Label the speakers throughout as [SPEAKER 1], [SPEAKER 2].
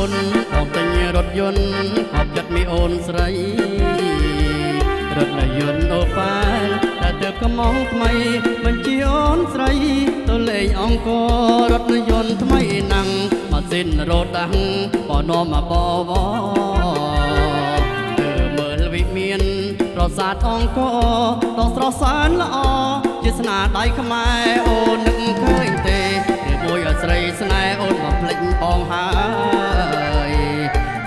[SPEAKER 1] នអត់ទិញរថយន្តខប់ចិត្តមីអូនស្រីរថយន្តអូប៉ែលតែទើបកំងថ្មីបញ្ជាអូនស្រីទៅលេងអង្គររថយន្តថ្មីណាំងម៉ាស៊ីនរត់ដាំងបនំបវទើមើលវិមានប្រសាទអង្គរដ៏ស្រស់ស្អាតល្អជាស្នាដៃខ្មែរអូននឹកឃើញទេមួយអស្រីស្នេហ៍អូនមកភ្លេចបងហើយ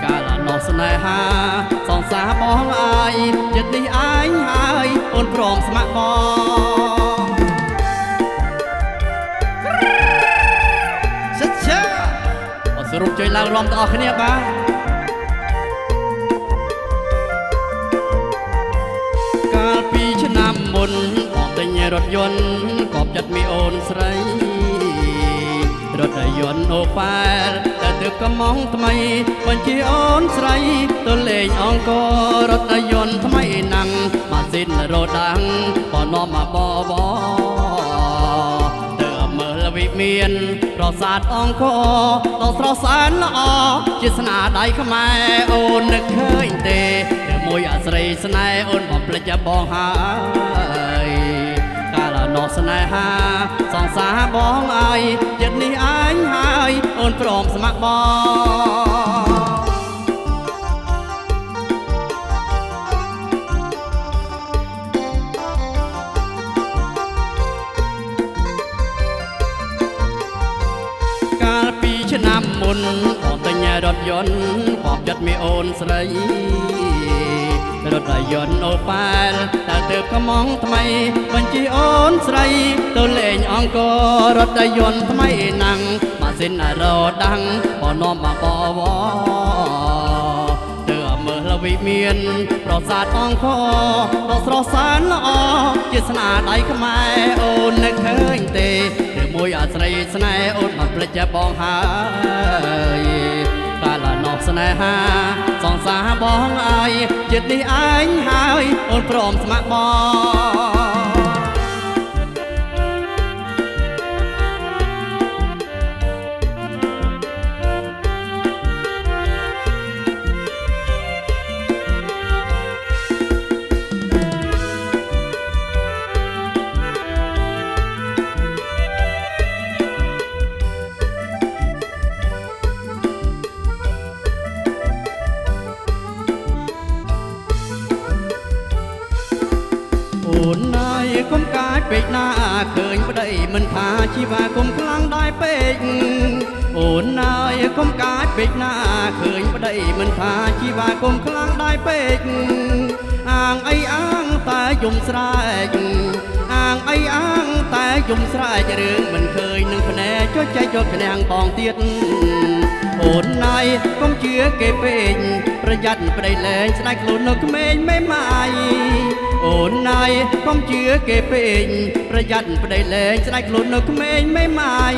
[SPEAKER 1] កាលនោះស្នេហាសង្សារបងអើយចិត្តនេះអញហើយអូនព្រមស្ម័គ្របងសិតជាអសរុបជួយឡើងរំទាំងអស់គ្នាបាទកាលពីឆ្នាំមុនបងទិញរថយន្តកប់ចិត្តមីអូនស្រីរថយន្តអូប៉ែលតែទើបកំងថ្មីបញ្ជាអូនស្រីទៅលេងអង្គររថយន្តថ្មីណាំងម៉ាស៊ីនរត់ដាំងបនំបវទើបមើលវិមានប្រសាទអង្គរដ៏ស្រស់ស្អាតល្អជាស្នាដៃខ្មែរអូននឹកឃើញទេមួយអស្រីស្នេហ៍អូនបំភ្លេចបងហើយកាលនោះស្នេហាសង្សារបងអើយចិត្តនេះអញហើយអូនព្រមស្ម័គ្របងកាលពីឆ្នាំមុនបងទិញរថយន្តបបចិត្តមីអូនស្រីរថយន្តអូប៉ែលតែទើបកំងថ្មីបញ្ជាអូនស្រីទៅលេងអង្គររថយន្តថ្មីណាំងម៉ាស៊ីនរត់ដាំងបនំបវទើបមើលវិមានប្រសាទអង្គរដ៏ស្រស់ស្អាតល្អជាស្នាដៃខ្មែរអូននឹកឃើញទេមួយអស្រីស្នេហ៍អូនបំភ្លេចបងហើយកាលនោះស្នេហាសង្សារបងអើយចិត្តនេះអញហើយអូនព្រមស្ម័គ្រអូនណាយកុំកាចពេកណាឃើញប្តីមិនថាជីវ៉ាកុំខ្លាំងដែរពេកអូនណាយកុំកាចពេកណាឃើញប្តីមិនថាជីវ៉ាកុំខ្លាំងដែរពេកអាងអីអាងតែយំស្រែកអាងអីអាងតែយំស្រែករឿងមិនឃើញនឹងភ្នែកចុចចែកយកឈ្នះបងទៀតអូនណាយកុំជឿគេពេកប្រយ័ត្នប្តីលែងស្ដេចខ្លួននៅក្មេងមេម៉ាយអូនណាយកុំជឿគេពេកប្រយ័ត្នប្តីលែងស្ដេចខ្លួននៅក្មេងមេម៉ាយ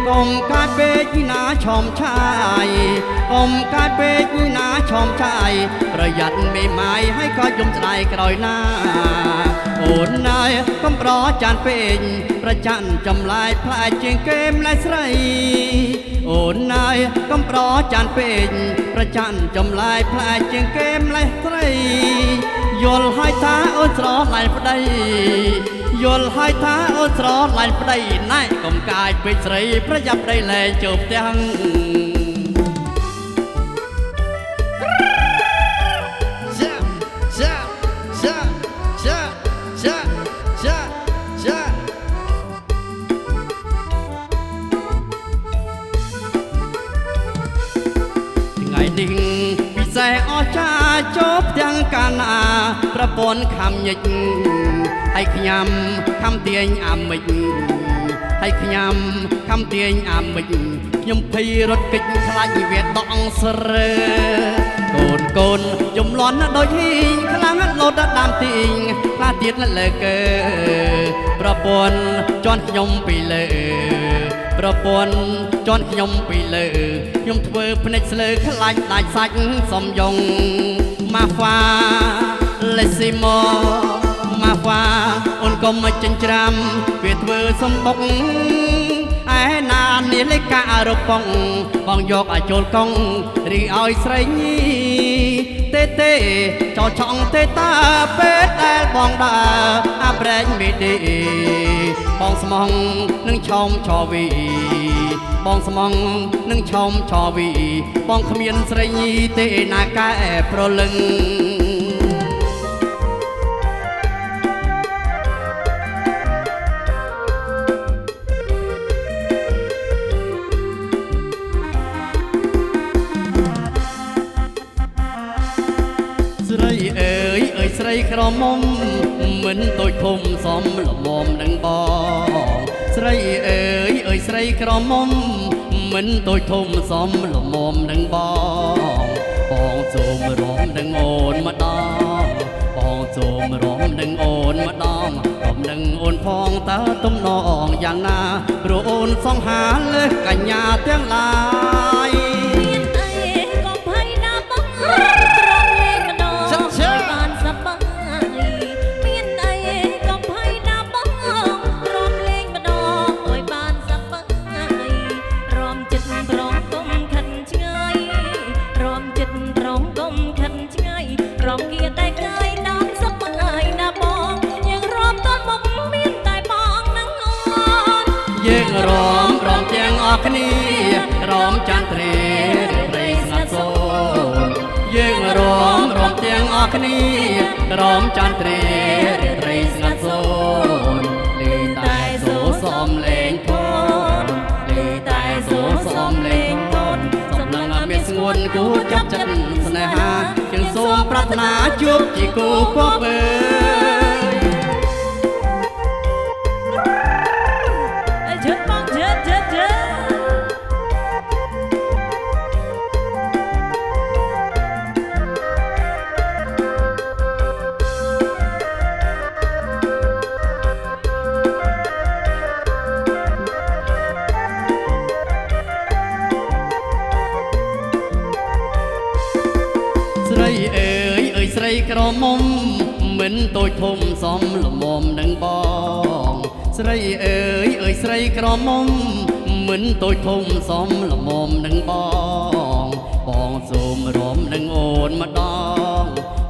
[SPEAKER 1] កុំកាចពេកណាឆោមឆាយកុំកាចពេកណាឆោមឆាយប្រយ័ត្នមេម៉ាយហើយក៏យំស្ដាយក្រោយណាអូនណាយកុំប្រច័នពេកប្រច័នចម្លែកផ្លែជាងគេម្លេះស្រីអូនណាយកុំប្រច័នពេកប្រច័នចម្លែកផ្លែជាងគេម្លេះស្រីយល់ហើយថាអូនស្រឡាញ់ប្តីយល់ហើយថាអូនស្រឡាញ់ប្តីណែកុំកាយពេកស្រីប្រយ័ត្នប្តីលែងចូលផ្ទះថ្ងៃនេះពិសេសអស្ចារ្យចូលផ្ទាំងកាណាប្រពន្ធខំញិចហើយខ្ញាំខំទាញអាមិចហើយខ្ញាំខំទាញអាមិចខ្ញុំភ័យរត់គេចខ្លាចវាដកស្រើកូនយំលន់ដូចហ៊ីងខ្លាំងលោតដាំទីងខ្លាទៀតលើកើប្រពន្ធជន់ខ្ញុំពីលើប្រពន្ធជន់ខ្ញុំពីលើខ្ញុំធ្វើភ្នែកស្លើខ្លាចដាច់សាច់សំយងម៉ាហ្វាលេស៊ីម៉ូម៉ាហ្វាអូនកុំមកចិញ្ច្រាំវាធ្វើសំបុកឯ ណានាឡិការពងបងយកឲ្យចូលកងរីឲ្យស្រីញីទេចោឆងទេតាពេលដែលបងដើរអាប្រែងមេដេបងស្មងនឹងឆោមឆោវីបងស្មងនឹងឆោមឆោវីបងគ្មានស្រីញីទេណាកែប្រលឹងស្រីអើយស្រីក្រមុំមិនតូចធំសមល្មមនឹងបងស្រីអើយស្រីក្រមុំមិនតូចធំសមល្មមនឹងបងសូមរំនឹងអូនម្ដងបងសូមរំនឹងអូនម្ដងរំនឹងអូនផងតើទំនងយ៉ាងណាព្រោះអូនសង្ហាលើសកញ្ញាទាំងឡាយយើងរំទាំងអស់គ្នារំចន្ទ្រាព្រៃស្ងាត់សូនយើងរំទាំងអស់គ្នារំចន្ទ្រាព្រៃស្ងាត់សូនលេងតែសូសំលេងធនលេងតែសូសំលេងធនសំឡឹងមានស្ងួនគូចាប់ចិត្តស្នេហាជាងសូមប្រាថ្នាជួបជាគូគប់អើស្រីអើយស្រីក្រមុំមិនតូចធំសមល្មមនឹងបងស្រីអើយស្រីក្រមុំមិនតូចធំសមល្មមនឹងបងសូមរំនឹងអូនម្ដង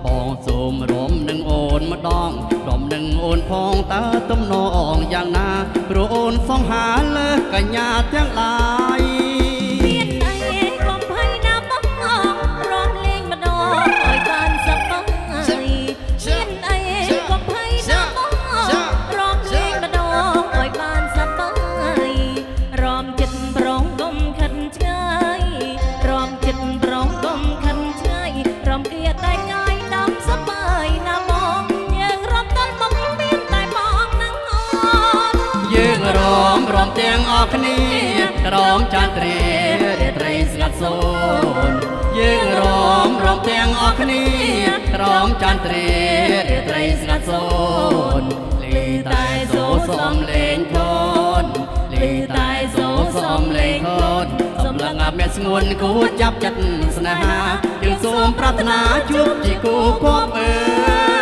[SPEAKER 1] បងសូមរំនឹងអូនម្ដងរំនឹងអូនផងតើទំនងយ៉ាងណាព្រោះអូនសង្ហាលើសកញ្ញាទាំងឡាយរំទាំងអស់គ្នារំចន្ទ្រាព្រៃស្ងាត់សូនយើងរំទាំងអស់គ្នារំចន្ទ្រាព្រៃស្ងាត់សូនលេងតែសូសំលេងធនលេងតែសូសំលេងធនសំឡឹងមានស្ងួនគួរចាប់ចិត្តស្នេហាយើងសូមប្រាថ្នាជួបជាគូគប់អើ